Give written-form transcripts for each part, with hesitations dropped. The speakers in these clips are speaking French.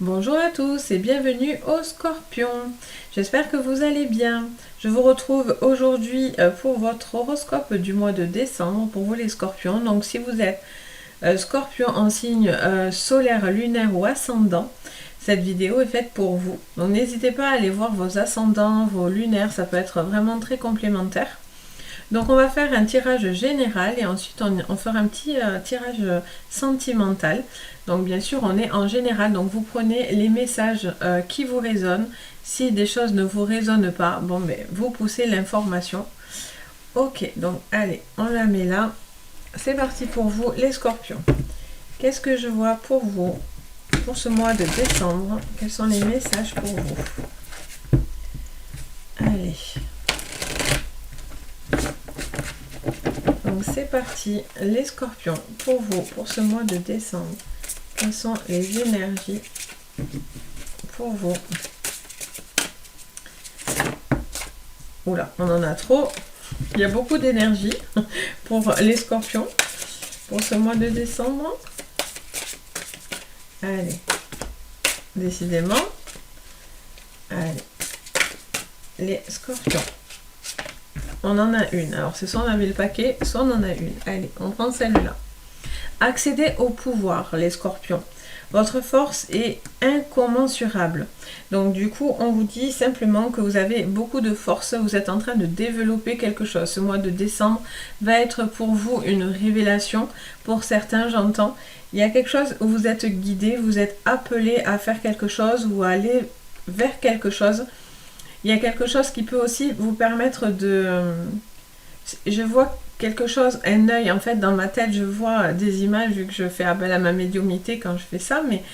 Bonjour à tous et bienvenue au Scorpion. J'espère que vous allez bien. Je vous retrouve aujourd'hui pour votre horoscope du mois de décembre, pour vous les Scorpions. Donc si vous êtes Scorpion en signe solaire, lunaire ou ascendant, cette vidéo est faite pour vous. Donc n'hésitez pas à aller voir vos ascendants, vos lunaires, ça peut être vraiment très complémentaire. Donc on va faire un tirage général et ensuite on fera un petit tirage sentimental. Donc bien sûr on est en général, donc vous prenez les messages qui vous résonnent. Si des choses ne vous résonnent pas, bon ben vous poussez l'information. Ok, donc allez, on la met là. C'est parti pour vous les Scorpions. Qu'est-ce que je vois pour vous pour ce mois de décembre? Quels sont les messages pour vous? Allez. Donc c'est parti, les Scorpions, pour vous, pour ce mois de décembre. Quelles sont les énergies pour vous? Oula, on en a trop. Il y a beaucoup d'énergie pour les Scorpions pour ce mois de décembre. Allez, décidément. Allez, les Scorpions. On en a une. Alors, c'est soit on avait le paquet, soit on en a une. Allez, on prend celle-là. Accédez au pouvoir, les Scorpions. Votre force est incommensurable. Donc, du coup, on vous dit simplement que vous avez beaucoup de force. Vous êtes en train de développer quelque chose. Ce mois de décembre va être pour vous une révélation. Pour certains, j'entends. Il y a quelque chose où vous êtes guidé, vous êtes appelé à faire quelque chose ou à aller vers quelque chose. Il y a quelque chose qui peut aussi vous permettre de... Je vois quelque chose, un œil, en fait, dans ma tête, je vois des images, vu que je fais appel à ma médiumnité quand je fais ça, mais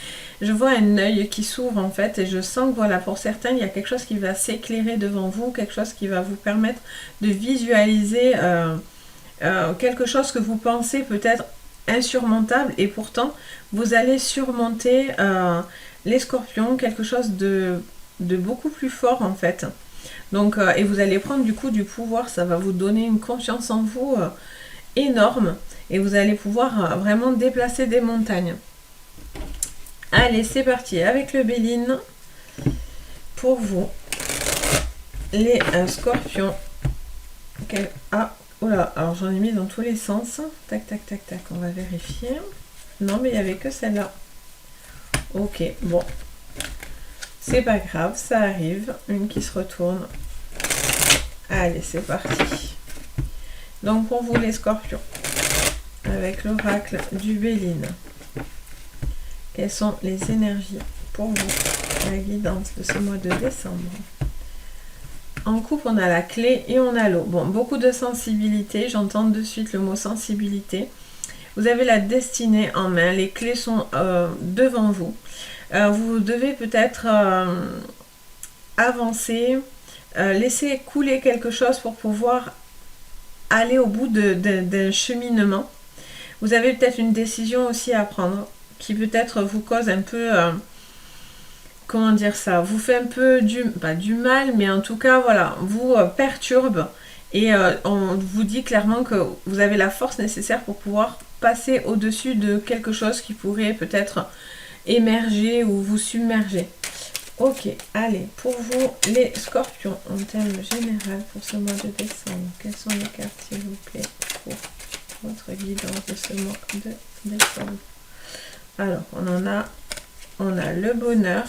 je vois un œil qui s'ouvre, en fait, et je sens que, voilà, pour certains, il y a quelque chose qui va s'éclairer devant vous, quelque chose qui va vous permettre de visualiser quelque chose que vous pensez peut-être insurmontable, et pourtant, vous allez surmonter les Scorpions, quelque chose de beaucoup plus fort en fait. Donc, et vous allez prendre du coup du pouvoir, ça va vous donner une confiance en vous énorme et vous allez pouvoir vraiment déplacer des montagnes. Allez, c'est parti avec le Béline pour vous, les Scorpions. Ah, oula, alors j'en ai mis dans tous les sens. Tac, tac, tac, tac, on va vérifier. Non, mais il n'y avait que celle-là. Ok, bon. C'est pas grave, ça arrive. Une qui se retourne. Allez, c'est parti. Donc pour vous les Scorpions, avec l'oracle du Béline, quelles sont les énergies pour vous, la guidance de ce mois de décembre? En couple, on a la clé et on a l'eau. Bon, beaucoup de sensibilité, j'entends de suite le mot sensibilité. Vous avez la destinée en main, les clés sont devant vous. Vous devez peut-être avancer, laisser couler quelque chose pour pouvoir aller au bout d'un cheminement. Vous avez peut-être une décision aussi à prendre qui peut-être vous cause un peu, comment dire ça, vous fait un peu pas du mal, mais en tout cas, voilà, vous perturbe et on vous dit clairement que vous avez la force nécessaire pour pouvoir passer au-dessus de quelque chose qui pourrait peut-être émerger ou vous submerger. Ok, allez, pour vous les Scorpions, en termes général pour ce mois de décembre, quelles sont les cartes s'il vous plaît pour votre guidance de ce mois de décembre? Alors, on a le bonheur,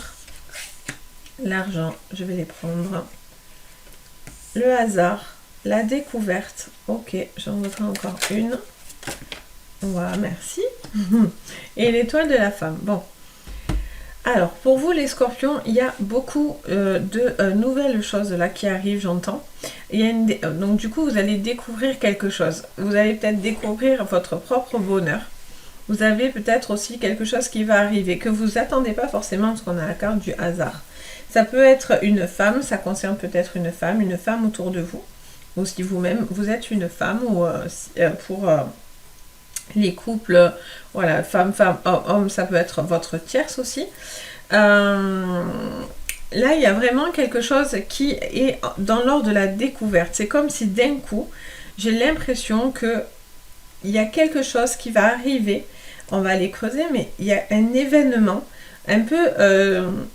l'argent, je vais les prendre, le hasard, la découverte, ok, j'en voudrais encore une, voilà, merci, et l'étoile de la femme. Bon. Alors, pour vous les Scorpions, il y a beaucoup de nouvelles choses là qui arrivent, j'entends. Donc du coup, vous allez découvrir quelque chose. Vous allez peut-être découvrir votre propre bonheur. Vous avez peut-être aussi quelque chose qui va arriver, que vous attendez pas forcément, parce qu'on a la carte du hasard. Ça peut être une femme, ça concerne peut-être une femme autour de vous. Ou si vous-même, vous êtes une femme, ou pour... les couples, voilà, femme, homme, ça peut être votre tierce aussi. Là, il y a vraiment quelque chose qui est dans l'ordre de la découverte. C'est comme si d'un coup, j'ai l'impression que il y a quelque chose qui va arriver. On va aller creuser, mais il y a un événement un peu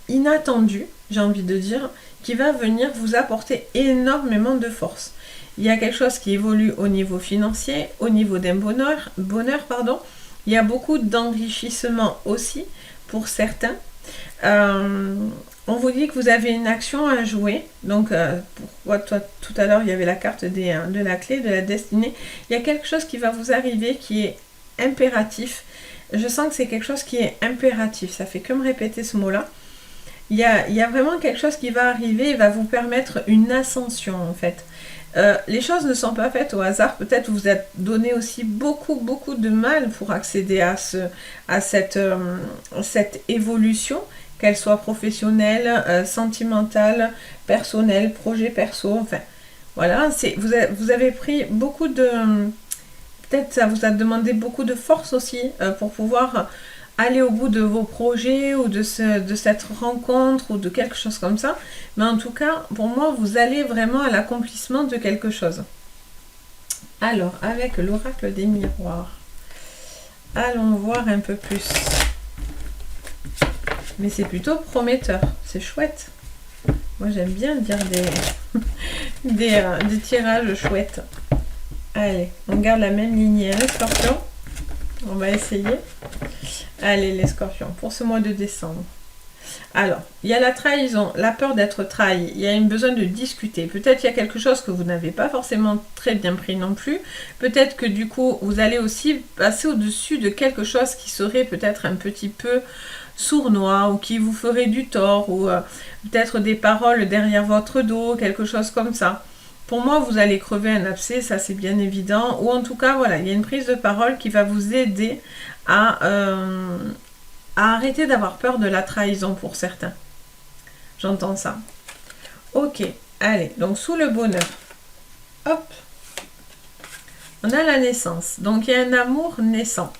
inattendu, j'ai envie de dire, qui va venir vous apporter énormément de force. Il y a quelque chose qui évolue au niveau financier, au niveau d'un bonheur, pardon. Il y a beaucoup d'enrichissement aussi pour certains. On vous dit que vous avez une action à jouer. Donc, tout à l'heure, il y avait la carte de la clé, de la destinée. Il y a quelque chose qui va vous arriver qui est impératif. Je sens que c'est quelque chose qui est impératif. Ça fait que me répéter ce mot-là. Il y a vraiment quelque chose qui va arriver et va vous permettre une ascension, en fait. Les choses ne sont pas faites au hasard. Peut-être vous êtes donné aussi beaucoup de mal pour accéder à cette évolution, qu'elle soit professionnelle, sentimentale, personnelle, projet perso. Enfin, voilà, vous avez pris beaucoup de... Peut-être ça vous a demandé beaucoup de force aussi pour pouvoir aller au bout de vos projets ou de cette rencontre ou de quelque chose comme ça. Mais en tout cas, pour moi, vous allez vraiment à l'accomplissement de quelque chose. Alors, avec l'oracle des miroirs, allons voir un peu plus. Mais c'est plutôt prometteur, c'est chouette. Moi, j'aime bien dire des tirages chouettes. Allez, on garde la même lignée, les scorpions. On va essayer. Allez, les scorpions, pour ce mois de décembre. Alors, il y a la trahison, la peur d'être trahi. Il y a un besoin de discuter. Peut-être il y a quelque chose que vous n'avez pas forcément très bien pris non plus. Peut-être que du coup, vous allez aussi passer au-dessus de quelque chose qui serait peut-être un petit peu sournois ou qui vous ferait du tort ou peut-être des paroles derrière votre dos, quelque chose comme ça. Pour moi, vous allez crever un abcès, ça c'est bien évident. Ou en tout cas, voilà, il y a une prise de parole qui va vous aider à arrêter d'avoir peur de la trahison pour certains. J'entends ça. Ok, allez, donc sous le bonheur. Hop. On a la naissance. Donc il y a un amour naissant.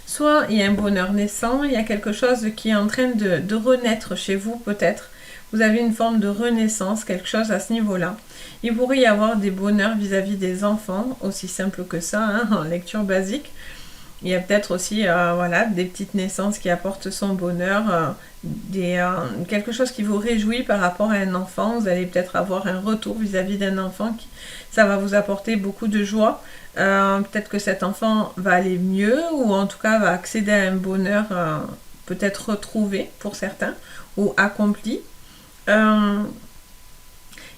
Soit il y a un bonheur naissant, il y a quelque chose qui est en train de renaître chez vous peut-être. Vous avez une forme de renaissance, quelque chose à ce niveau-là. Il pourrait y avoir des bonheurs vis-à-vis des enfants, aussi simple que ça, hein, en lecture basique. Il y a peut-être aussi voilà, des petites naissances qui apportent son bonheur, quelque chose qui vous réjouit par rapport à un enfant. Vous allez peut-être avoir un retour vis-à-vis d'un enfant. Ça va vous apporter beaucoup de joie. Peut-être que cet enfant va aller mieux ou en tout cas va accéder à un bonheur peut-être retrouvé pour certains ou accompli. Il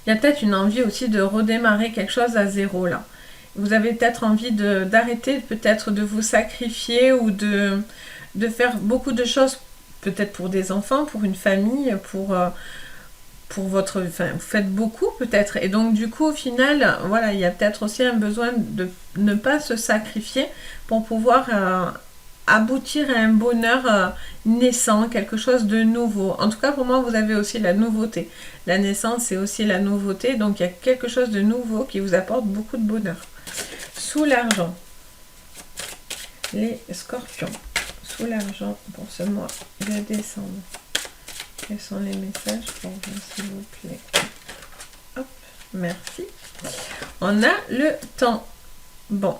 y a peut-être une envie aussi de redémarrer quelque chose à zéro là. Vous avez peut-être envie d'arrêter peut-être de vous sacrifier ou de faire beaucoup de choses, peut-être pour des enfants, pour une famille, pour votre... Enfin, vous faites beaucoup peut-être. Et donc du coup, au final, voilà, il y a peut-être aussi un besoin de ne pas se sacrifier pour pouvoir aboutir à un bonheur naissant, quelque chose de nouveau. En tout cas, pour moi, vous avez aussi la nouveauté. La naissance, c'est aussi la nouveauté. Donc il y a quelque chose de nouveau qui vous apporte beaucoup de bonheur. Sous l'argent, les scorpions, sous l'argent pour ce mois de décembre. Quels sont les messages pour vous, s'il vous plaît? Hop, merci. On a le temps. Bon.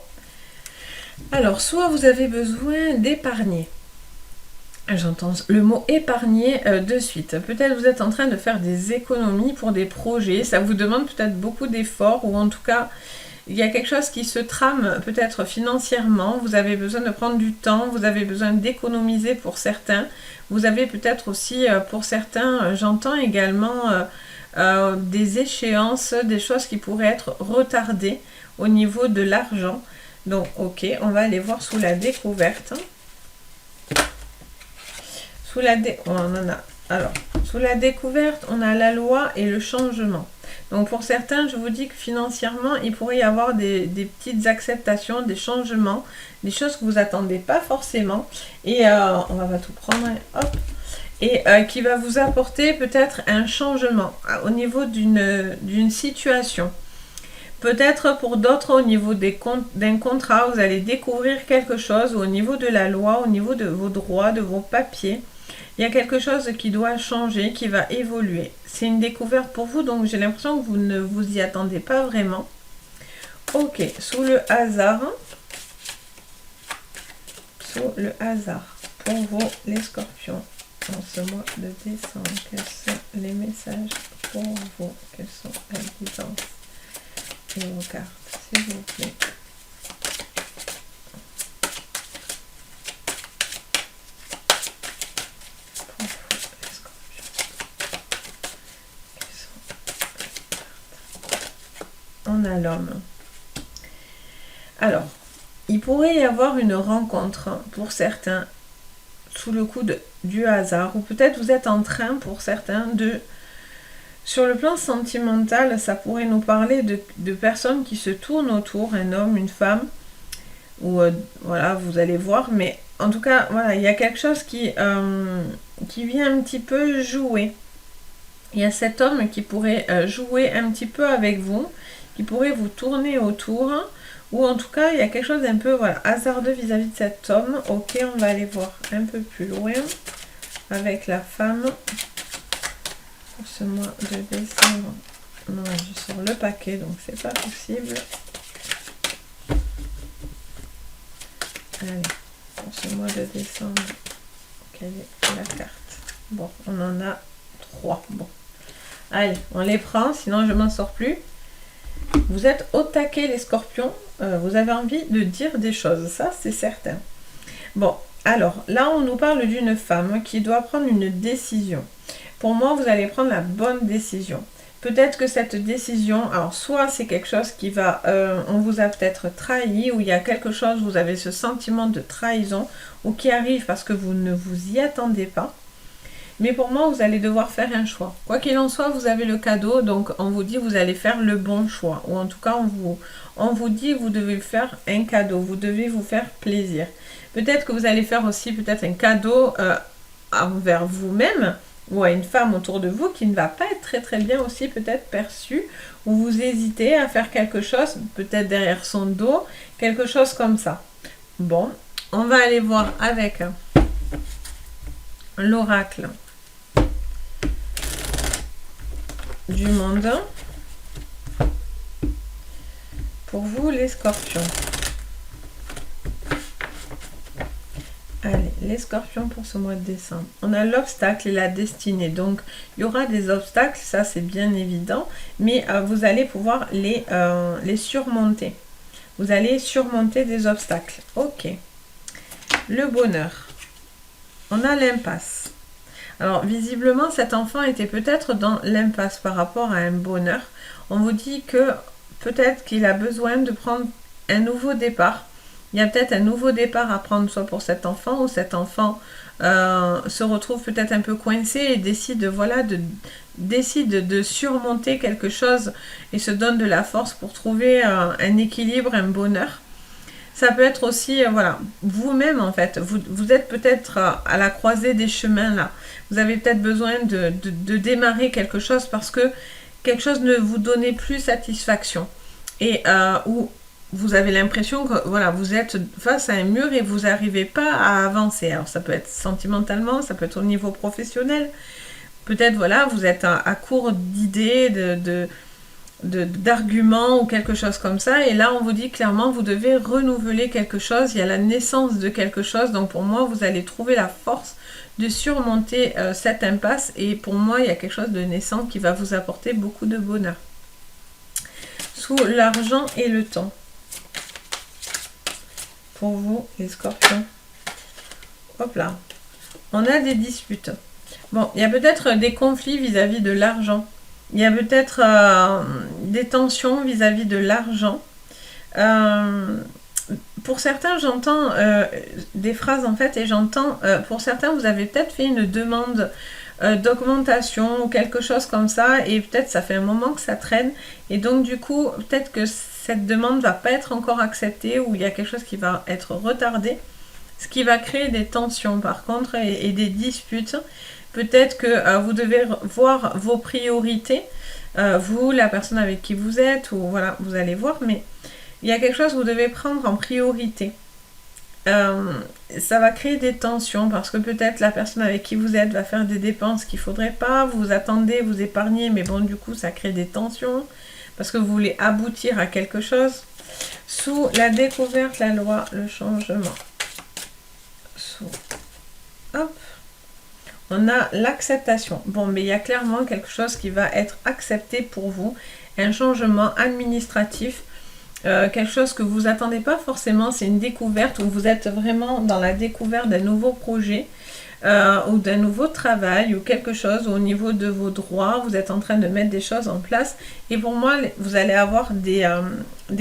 Alors, soit vous avez besoin d'épargner. J'entends le mot épargner de suite. Peut-être vous êtes en train de faire des économies pour des projets. Ça vous demande peut-être beaucoup d'efforts ou en tout cas... Il y a quelque chose qui se trame peut-être financièrement, vous avez besoin de prendre du temps, vous avez besoin d'économiser pour certains. Vous avez peut-être aussi pour certains, j'entends également des échéances, des choses qui pourraient être retardées au niveau de l'argent. Donc ok, on va aller voir sous la découverte. Sous la découverte, on a la loi et le changement. Donc pour certains, je vous dis que financièrement, il pourrait y avoir des petites acceptations, des changements, des choses que vous attendez pas forcément. Et on va pas tout prendre, hop. Et qui va vous apporter peut-être un changement au niveau d'une situation. Peut-être pour d'autres, au niveau d'un contrat, vous allez découvrir quelque chose au niveau de la loi, au niveau de vos droits, de vos papiers. Il y a quelque chose qui doit changer, qui va évoluer. C'est une découverte pour vous, donc j'ai l'impression que vous ne vous y attendez pas vraiment. Ok, sous le hasard. Sous le hasard, pour vous, les scorpions. en ce mois de décembre? Quels sont les messages pour vous? Quelles sont les guidances et vos cartes, s'il vous plaît? Pour vous, les scorpions. Quelles sont les cartes? On a l'homme. Alors, il pourrait y avoir une rencontre pour certains sous le coup du hasard, ou peut-être vous êtes en train pour certains de... Sur le plan sentimental, ça pourrait nous parler de personnes qui se tournent autour, un homme, une femme, ou voilà, vous allez voir, mais en tout cas, voilà, il y a quelque chose qui vient un petit peu jouer. Il y a cet homme qui pourrait jouer un petit peu avec vous, qui pourrait vous tourner autour, ou en tout cas, il y a quelque chose d'un peu voilà, hasardeux vis-à-vis de cet homme. Ok, on va aller voir un peu plus loin avec la femme pour ce mois de décembre. Non, je sors le paquet, donc c'est pas possible. Allez, pour ce mois de décembre, quelle est la carte? Bon, on en a 3. Bon, allez, on les prend, sinon je m'en sors plus. Vous êtes au taquet les scorpions, vous avez envie de dire des choses, ça c'est certain. Bon, alors là on nous parle d'une femme qui doit prendre une décision. Pour moi vous allez prendre la bonne décision. Peut-être que cette décision, alors soit c'est quelque chose qui va, on vous a peut-être trahi, ou il y a quelque chose, vous avez ce sentiment de trahison, ou qui arrive parce que vous ne vous y attendez pas. Mais pour moi, vous allez devoir faire un choix. Quoi qu'il en soit, vous avez le cadeau, donc on vous dit vous allez faire le bon choix. Ou en tout cas, on vous dit vous devez faire un cadeau, vous devez vous faire plaisir. Peut-être que vous allez faire aussi peut-être un cadeau envers vous-même ou à une femme autour de vous qui ne va pas être très très bien aussi peut-être perçue. Ou vous hésitez à faire quelque chose, peut-être derrière son dos, quelque chose comme ça. Bon, on va aller voir avec l'oracle du monde pour vous les scorpions. Allez, les scorpions pour ce mois de décembre. On a l'obstacle et la destinée. Donc, il y aura des obstacles, ça c'est bien évident, mais vous allez pouvoir les surmonter. Vous allez surmonter des obstacles. Ok. Le bonheur. On a l'impasse. Alors, visiblement, cet enfant était peut-être dans l'impasse par rapport à un bonheur. On vous dit que peut-être qu'il a besoin de prendre un nouveau départ. Il y a peut-être un nouveau départ à prendre, soit pour cet enfant, ou cet enfant se retrouve peut-être un peu coincé et décide, voilà, décide de surmonter quelque chose et se donne de la force pour trouver un équilibre, un bonheur. Ça peut être aussi, voilà, vous-même en fait, vous êtes peut-être à la croisée des chemins là. Vous avez peut-être besoin de démarrer quelque chose parce que quelque chose ne vous donnait plus satisfaction. Et où vous avez l'impression que voilà, vous êtes face à un mur et vous n'arrivez pas à avancer. Alors ça peut être sentimentalement, ça peut être au niveau professionnel. Peut-être voilà, vous êtes à court d'idées, d'arguments ou quelque chose comme ça, et là on vous dit clairement vous devez renouveler quelque chose, il y a la naissance de quelque chose, donc pour moi vous allez trouver la force de surmonter cette impasse, et pour moi il y a quelque chose de naissant qui va vous apporter beaucoup de bonheur. Sous l'argent et le temps, pour vous les scorpions, hop là, on a des disputes. Bon, il y a peut-être des conflits vis-à-vis de l'argent. Il y a peut-être des tensions vis-à-vis de l'argent. Pour certains, j'entends des phrases en fait, et j'entends, pour certains, vous avez peut-être fait une demande d'augmentation ou quelque chose comme ça, et peut-être ça fait un moment que ça traîne, et donc du coup, peut-être que cette demande ne va pas être encore acceptée, ou il y a quelque chose qui va être retardé, ce qui va créer des tensions par contre, et des disputes. Peut-être que vous devez voir vos priorités, vous, la personne avec qui vous êtes, ou voilà, vous allez voir, mais il y a quelque chose que vous devez prendre en priorité. Ça va créer des tensions, parce que peut-être la personne avec qui vous êtes va faire des dépenses qu'il ne faudrait pas, vous attendez, vous épargnez, mais bon, du coup, ça crée des tensions, parce que vous voulez aboutir à quelque chose. Sous la découverte, la loi, le changement. Sous... Hop. On a l'acceptation. Bon, mais il y a clairement quelque chose qui va être accepté pour vous. Un changement administratif. Quelque chose que vous attendez pas forcément. C'est une découverte où vous êtes vraiment dans la découverte d'un nouveau projet. Ou d'un nouveau travail ou quelque chose au niveau de vos droits, vous êtes en train de mettre des choses en place et pour moi vous allez avoir des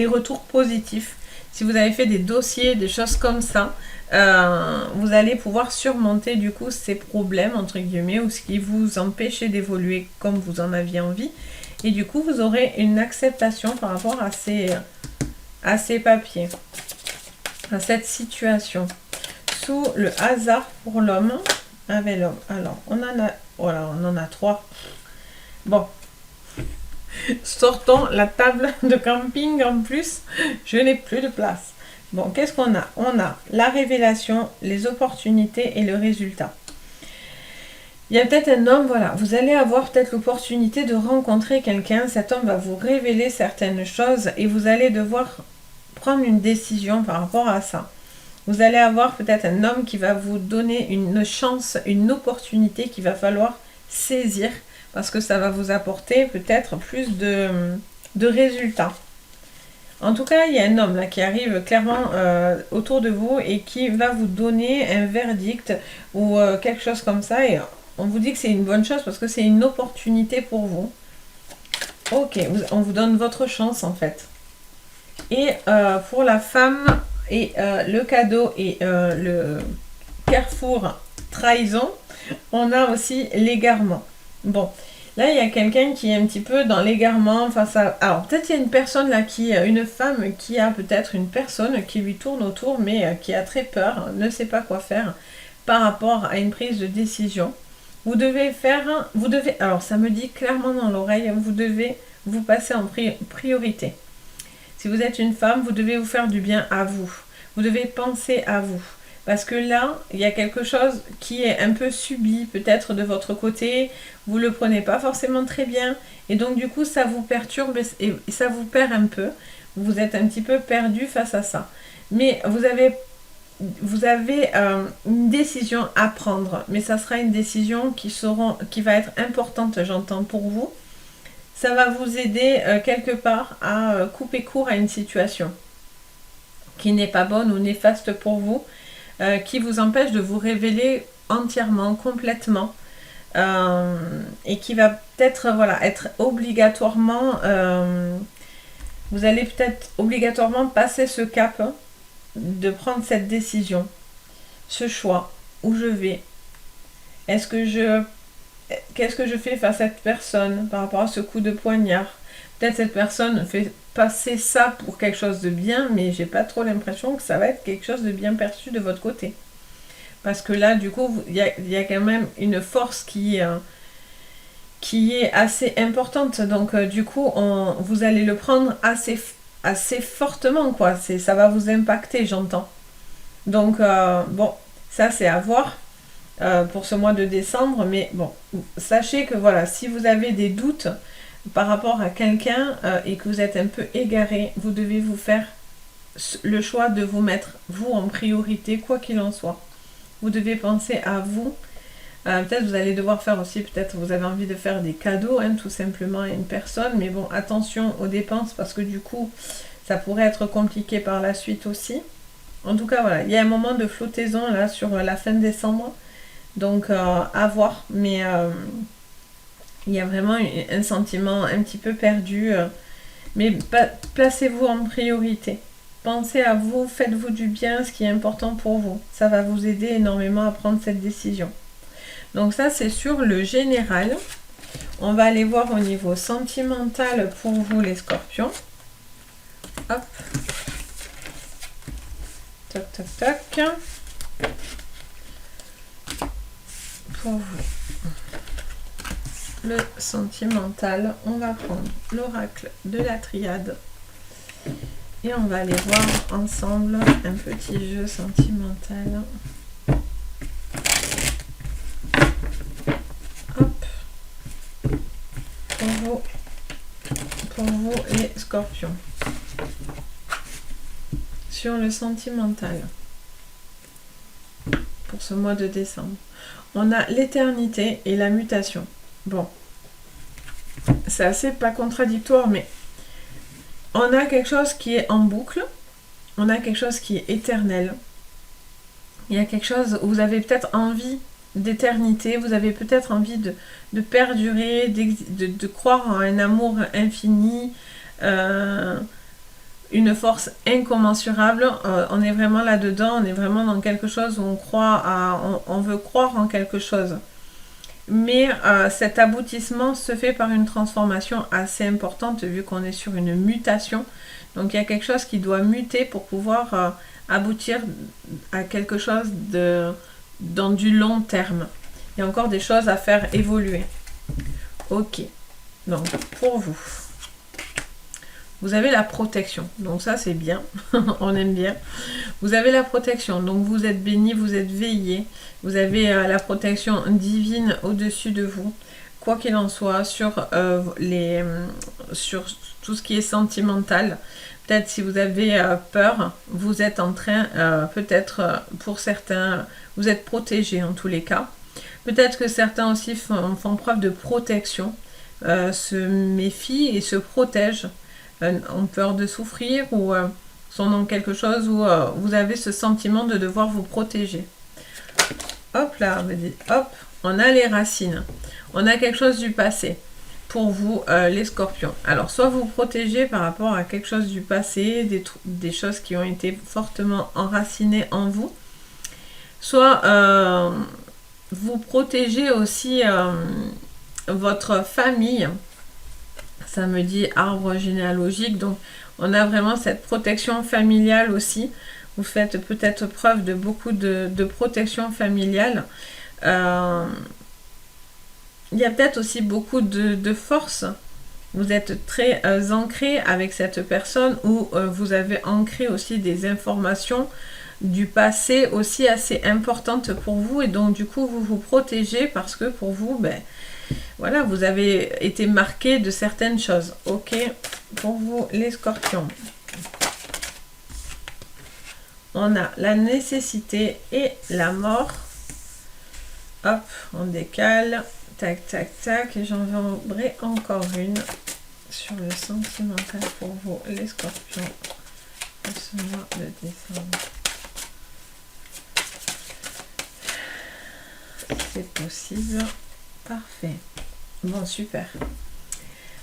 retours positifs. Si vous avez fait des dossiers, des choses comme ça, vous allez pouvoir surmonter du coup ces problèmes entre guillemets ou ce qui vous empêchait d'évoluer comme vous en aviez envie et du coup vous aurez une acceptation par rapport à ces papiers, à cette situation. Sous le hasard pour l'homme, avec l'homme. Alors, on en a 3. Bon. Sortons la table de camping en plus. Je n'ai plus de place. Bon, qu'est-ce qu'on a? On a la révélation, les opportunités et le résultat. Il y a peut-être un homme, voilà, vous allez avoir peut-être l'opportunité de rencontrer quelqu'un. Cet homme va vous révéler certaines choses et vous allez devoir prendre une décision par rapport à ça. Vous allez avoir peut-être un homme qui va vous donner une chance, une opportunité qu'il va falloir saisir parce que ça va vous apporter peut-être plus de résultats. En tout cas, il y a un homme là qui arrive clairement autour de vous et qui va vous donner un verdict ou quelque chose comme ça. Et on vous dit que c'est une bonne chose parce que c'est une opportunité pour vous. Ok, on vous donne votre chance en fait. Et pour la femme... Et le cadeau et le carrefour trahison, on a aussi l'égarement. Bon, là il y a quelqu'un qui est un petit peu dans l'égarement face à... Alors peut-être il y a une personne là une femme qui a peut-être une personne qui lui tourne autour mais qui a très peur, ne sait pas quoi faire par rapport à une prise de décision. Vous devez, alors ça me dit clairement dans l'oreille, vous devez vous passer en priorité. Si vous êtes une femme, vous devez vous faire du bien à vous. Vous devez penser à vous. Parce que là, il y a quelque chose qui est un peu subi peut-être de votre côté. Vous ne le prenez pas forcément très bien. Et donc du coup, ça vous perturbe et ça vous perd un peu. Vous êtes un petit peu perdu face à ça. Mais vous avez une décision à prendre. Mais ça sera une décision qui va être importante, j'entends, pour vous. Ça va vous aider quelque part à couper court à une situation qui n'est pas bonne ou néfaste pour vous, qui vous empêche de vous révéler entièrement, complètement, et qui va peut-être être obligatoirement, vous allez peut-être obligatoirement passer ce cap de prendre cette décision, ce choix, où je vais, qu'est-ce que je fais face à cette personne par rapport à ce coup de poignard. Peut-être cette personne fait passer ça pour quelque chose de bien, mais j'ai pas trop l'impression que ça va être quelque chose de bien perçu de votre côté. Parce que là, du coup, il y a quand même une force qui est assez importante. Donc, du coup, vous allez le prendre assez fortement, quoi. Ça va vous impacter, j'entends. Donc, bon, ça, c'est à voir. Pour ce mois de décembre, mais bon, sachez que voilà, si vous avez des doutes par rapport à quelqu'un et que vous êtes un peu égaré, vous devez vous faire le choix de vous mettre vous en priorité, quoi qu'il en soit. Vous devez penser à vous. Peut-être vous allez devoir faire aussi, peut-être vous avez envie de faire des cadeaux, hein, tout simplement à une personne, mais bon, attention aux dépenses parce que du coup, ça pourrait être compliqué par la suite aussi. En tout cas, voilà, il y a un moment de flottaison là sur la fin décembre. Donc à voir, mais il y a vraiment un sentiment un petit peu perdu. Mais placez-vous en priorité. Pensez à vous, faites-vous du bien, ce qui est important pour vous. Ça va vous aider énormément à prendre cette décision. Donc ça, c'est sur le général. On va aller voir au niveau sentimental pour vous, les scorpions. Hop. Toc, toc, toc. Pour vous, le sentimental, on va prendre l'oracle de la triade et on va aller voir ensemble un petit jeu sentimental. Hop, pour vous les scorpions, sur le sentimental. pour ce mois de décembre. On a l'éternité et la mutation. Bon, c'est assez pas contradictoire, mais on a quelque chose qui est en boucle, on a quelque chose qui est éternel. Il y a quelque chose où vous avez peut-être envie d'éternité, vous avez peut-être envie de perdurer, de croire en un amour infini, une force incommensurable. On est vraiment là-dedans, on est vraiment dans quelque chose où on veut croire en quelque chose. Mais cet aboutissement se fait par une transformation assez importante vu qu'on est sur une mutation. Donc il y a quelque chose qui doit muter pour pouvoir aboutir à quelque chose dans du long terme. Il y a encore des choses à faire évoluer. Ok, donc pour vous, vous avez la protection. Donc ça c'est bien, on aime bien. Vous avez la protection, donc vous êtes béni, vous êtes veillé. Vous avez la protection divine au-dessus de vous. Quoi qu'il en soit, sur tout ce qui est sentimental. Peut-être si vous avez peur, vous êtes en train, peut-être pour certains, vous êtes protégés en tous les cas. Peut-être que certains aussi font preuve de protection, se méfient et se protègent, ont peur de souffrir ou sont dans quelque chose où vous avez ce sentiment de devoir vous protéger. Hop là, hop, on a les racines. On a quelque chose du passé. Pour vous, les scorpions. Alors, soit vous protégez par rapport à quelque chose du passé, des choses qui ont été fortement enracinées en vous. Soit vous protégez aussi votre famille. Ça me dit arbre généalogique. Donc, on a vraiment cette protection familiale aussi. Vous faites peut-être preuve de beaucoup de protection familiale. Il y a peut-être aussi beaucoup de force. Vous êtes très ancré avec cette personne ou vous avez ancré aussi des informations du passé aussi assez importantes pour vous et donc du coup vous vous protégez parce que pour vous, voilà, vous avez été marqué de certaines choses. Ok, pour vous les scorpions. On a la nécessité et la mort. Hop, on décale. Tac, tac, tac. Et j'en vendrai encore une sur le sentimental pour vous, les scorpions, pour ce mois de décembre. C'est possible. Parfait. Bon, super.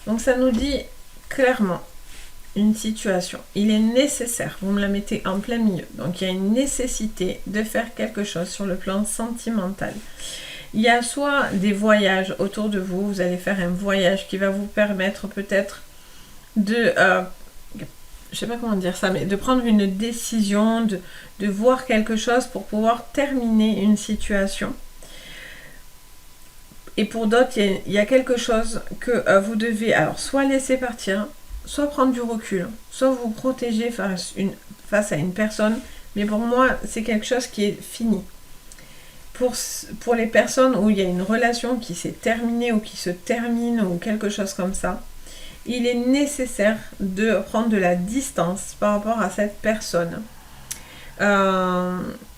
Donc, ça nous dit clairement une situation. Il est nécessaire, vous me la mettez en plein milieu. Donc, il y a une nécessité de faire quelque chose sur le plan sentimental. Il y a soit des voyages autour de vous, vous allez faire un voyage qui va vous permettre peut-être de, je sais pas comment dire ça, mais de prendre une décision, de voir quelque chose pour pouvoir terminer une situation. Et pour d'autres, il y a quelque chose que vous devez alors soit laisser partir, soit prendre du recul, soit vous protéger face à une personne. Mais pour moi, c'est quelque chose qui est fini. Pour les personnes où il y a une relation qui s'est terminée ou qui se termine ou quelque chose comme ça, il est nécessaire de prendre de la distance par rapport à cette personne.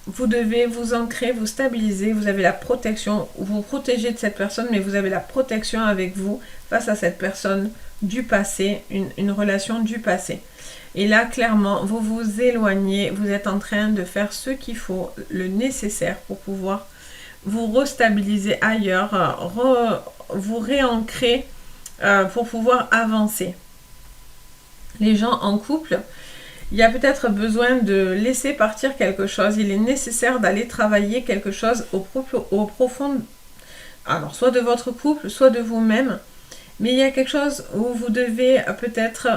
Vous devez vous ancrer, vous stabiliser, vous avez la protection, vous protégez de cette personne, mais vous avez la protection avec vous face à cette personne du passé, une relation du passé. Et là, clairement, vous vous éloignez, vous êtes en train de faire ce qu'il faut, le nécessaire pour pouvoir vous restabiliser ailleurs, vous réancrer pour pouvoir avancer. Les gens en couple, il y a peut-être besoin de laisser partir quelque chose. Il est nécessaire d'aller travailler quelque chose au profond, alors soit de votre couple, soit de vous-même. Mais il y a quelque chose où vous devez peut-être...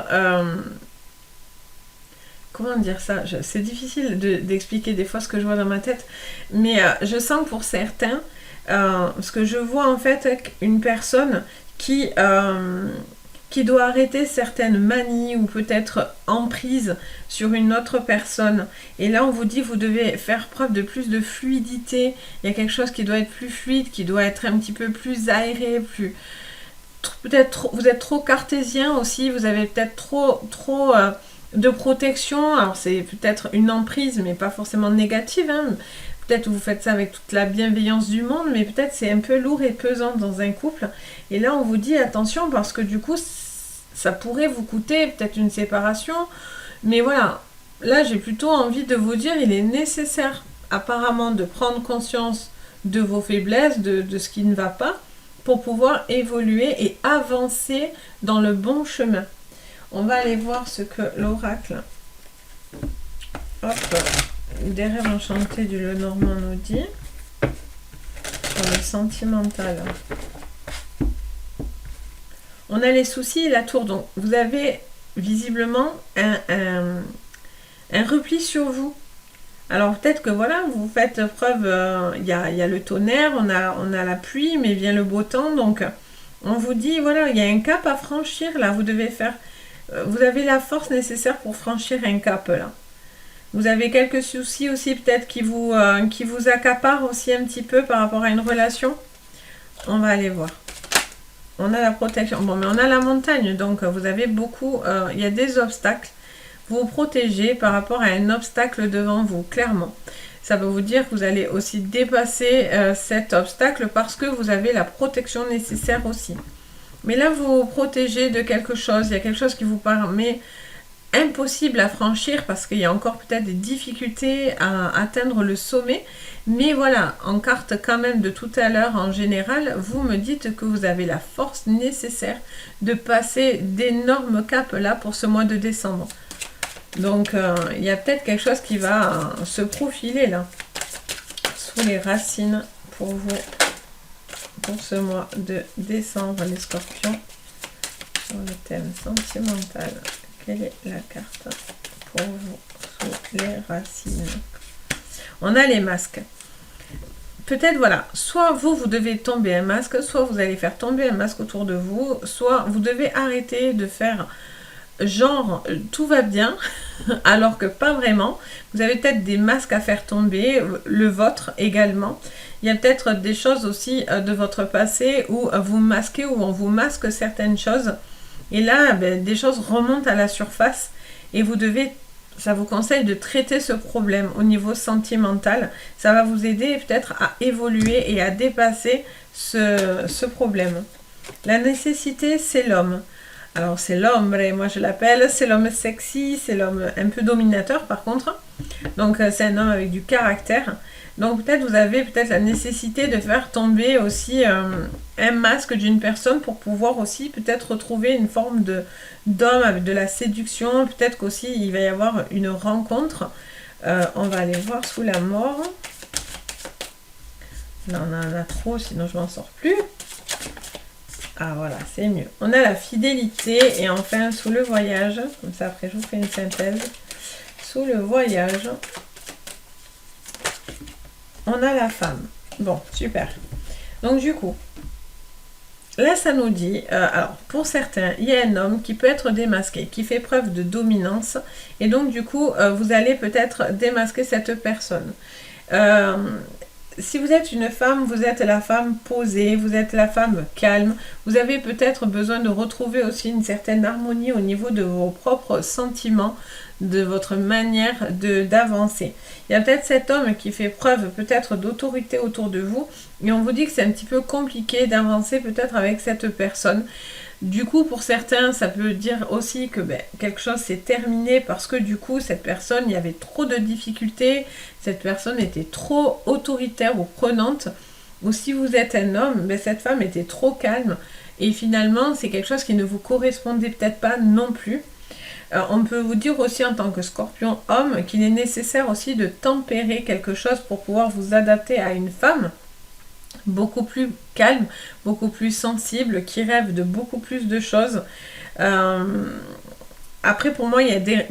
comment dire ça? C'est difficile d'expliquer des fois ce que je vois dans ma tête. Mais je sens que pour certains, parce que je vois en fait une personne qui doit arrêter certaines manies ou peut-être emprise sur une autre personne. Et là, on vous dit, vous devez faire preuve de plus de fluidité. Il y a quelque chose qui doit être plus fluide, qui doit être un petit peu plus aéré, plus... Peut-être vous êtes trop cartésien aussi, vous avez peut-être trop de protection. Alors, c'est peut-être une emprise, mais pas forcément négative, hein. peut-être vous faites ça avec toute la bienveillance du monde, mais peut-être c'est un peu lourd et pesant dans un couple. Et là, on vous dit attention parce que du coup, ça pourrait vous coûter peut-être une séparation. Mais voilà, là, j'ai plutôt envie de vous dire, il est nécessaire apparemment de prendre conscience de vos faiblesses, de ce qui ne va pas, pour pouvoir évoluer et avancer dans le bon chemin. On va aller voir ce que l'oracle, des rêves enchantés du Lenormand nous dit sur le sentimental. On a les soucis et la tour. Donc, vous avez visiblement un repli sur vous. Alors, peut-être que voilà, vous faites preuve, il y a le tonnerre, on a la pluie, mais vient le beau temps. Donc, on vous dit, voilà, il y a un cap à franchir, là. Vous devez faire, vous avez la force nécessaire pour franchir un cap, là. Vous avez quelques soucis aussi, peut-être, qui vous accaparent aussi un petit peu par rapport à une relation. On va aller voir. On a la protection. Bon, mais on a la montagne, donc vous avez beaucoup... il y a des obstacles. Vous vous protégez par rapport à un obstacle devant vous, clairement. Ça veut vous dire que vous allez aussi dépasser cet obstacle parce que vous avez la protection nécessaire aussi. Mais là, vous vous protégez de quelque chose. Il y a quelque chose qui vous permet impossible à franchir parce qu'il y a encore peut-être des difficultés à atteindre le sommet. Mais voilà, en carte quand même de tout à l'heure, en général, vous me dites que vous avez la force nécessaire de passer d'énormes caps là pour ce mois de décembre. Donc, il y a peut-être quelque chose qui va se profiler là, sous les racines pour vous, pour ce mois de décembre, les scorpions, sur le thème sentimental. Quelle est la carte pour vous sous les racines? On a les masques. Peut-être, voilà, soit vous devez tomber un masque, soit vous allez faire tomber un masque autour de vous, soit vous devez arrêter de faire genre tout va bien, alors que pas vraiment. Vous avez peut-être des masques à faire tomber, le vôtre également. Il y a peut-être des choses aussi de votre passé où vous masquez, où on vous masque certaines choses. Et là, des choses remontent à la surface et vous devez, ça vous conseille de traiter ce problème au niveau sentimental. Ça va vous aider peut-être à évoluer et à dépasser ce problème. La nécessité, c'est l'homme. Alors c'est l'homme, moi je l'appelle, c'est l'homme sexy, c'est l'homme un peu dominateur par contre. Donc c'est un homme avec du caractère. Donc peut-être vous avez peut-être la nécessité de faire tomber aussi un masque d'une personne pour pouvoir aussi peut-être retrouver une forme d'homme avec de la séduction. Peut-être qu'aussi il va y avoir une rencontre. On va aller voir sous la mort. Là on en a trop, sinon je m'en sors plus. Ah voilà, c'est mieux. On a la fidélité et enfin sous le voyage, comme ça après je vous fais une synthèse. Sous le voyage, on a la femme. Bon, super. Donc du coup, là ça nous dit, alors pour certains, il y a un homme qui peut être démasqué, qui fait preuve de dominance. Et donc du coup, vous allez peut-être démasquer cette personne. Si vous êtes une femme, vous êtes la femme posée, vous êtes la femme calme. Vous avez peut-être besoin de retrouver aussi une certaine harmonie au niveau de vos propres sentiments, de votre manière d'avancer. Il y a peut-être cet homme qui fait preuve peut-être d'autorité autour de vous et on vous dit que c'est un petit peu compliqué d'avancer peut-être avec cette personne. Du coup, pour certains, ça peut dire aussi que quelque chose s'est terminé parce que du coup, cette personne, il y avait trop de difficultés, cette personne était trop autoritaire ou prenante. Ou si vous êtes un homme, cette femme était trop calme et finalement, c'est quelque chose qui ne vous correspondait peut-être pas non plus. On peut vous dire aussi en tant que scorpion homme qu'il est nécessaire aussi de tempérer quelque chose pour pouvoir vous adapter à une femme beaucoup plus calme, beaucoup plus sensible, qui rêve de beaucoup plus de choses. Après, pour moi,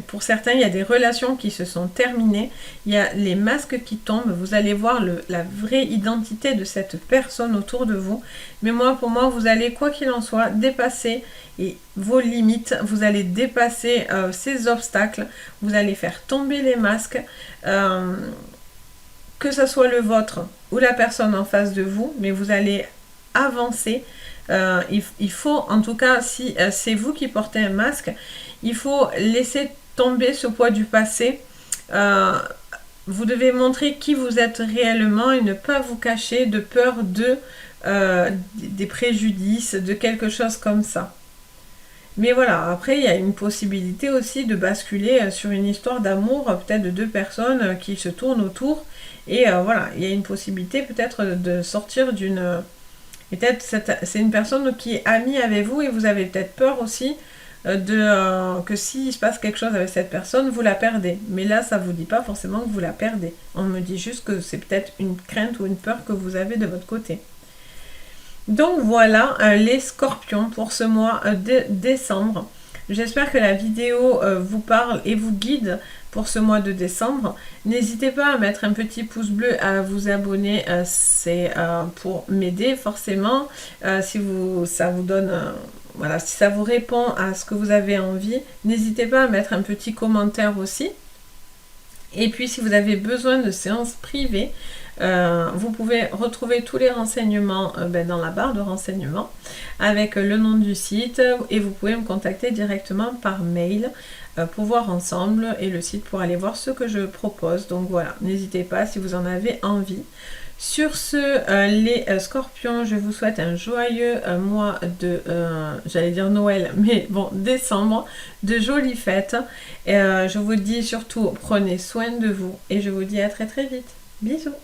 pour certains, il y a des relations qui se sont terminées. Il y a les masques qui tombent. Vous allez voir la vraie identité de cette personne autour de vous. Mais pour moi, vous allez, quoi qu'il en soit, dépasser vos limites. Vous allez dépasser ces obstacles. Vous allez faire tomber les masques. Que ce soit le vôtre ou la personne en face de vous, mais vous allez avancer. Il faut, en tout cas, si c'est vous qui portez un masque, il faut laisser tomber ce poids du passé. vous devez montrer qui vous êtes réellement et ne pas vous cacher de peur des préjudices, de quelque chose comme ça. Mais voilà, après il y a une possibilité aussi de basculer sur une histoire d'amour, peut-être de deux personnes qui se tournent autour. Et voilà, il y a une possibilité peut-être de sortir d'une... Peut-être c'est une personne qui est amie avec vous et vous avez peut-être peur aussi que s'il se passe quelque chose avec cette personne, vous la perdez. Mais là, ça ne vous dit pas forcément que vous la perdez. On me dit juste que c'est peut-être une crainte ou une peur que vous avez de votre côté. Donc voilà les scorpions pour ce mois de décembre. J'espère que la vidéo vous parle et vous guide pour ce mois de décembre. N'hésitez pas à mettre un petit pouce bleu, à vous abonner, c'est pour m'aider forcément. Si ça vous donne, voilà, si ça vous répond à ce que vous avez envie, n'hésitez pas à mettre un petit commentaire aussi. Et puis si vous avez besoin de séances privées, vous pouvez retrouver tous les renseignements dans la barre de renseignements avec le nom du site et vous pouvez me contacter directement par mail pour voir ensemble et le site pour aller voir ce que je propose. Donc voilà, n'hésitez pas si vous en avez envie. Sur ce, les scorpions, je vous souhaite un joyeux mois de, j'allais dire Noël, mais bon, décembre, de jolies fêtes. Et je vous dis surtout, prenez soin de vous et je vous dis à très très vite. Bisous.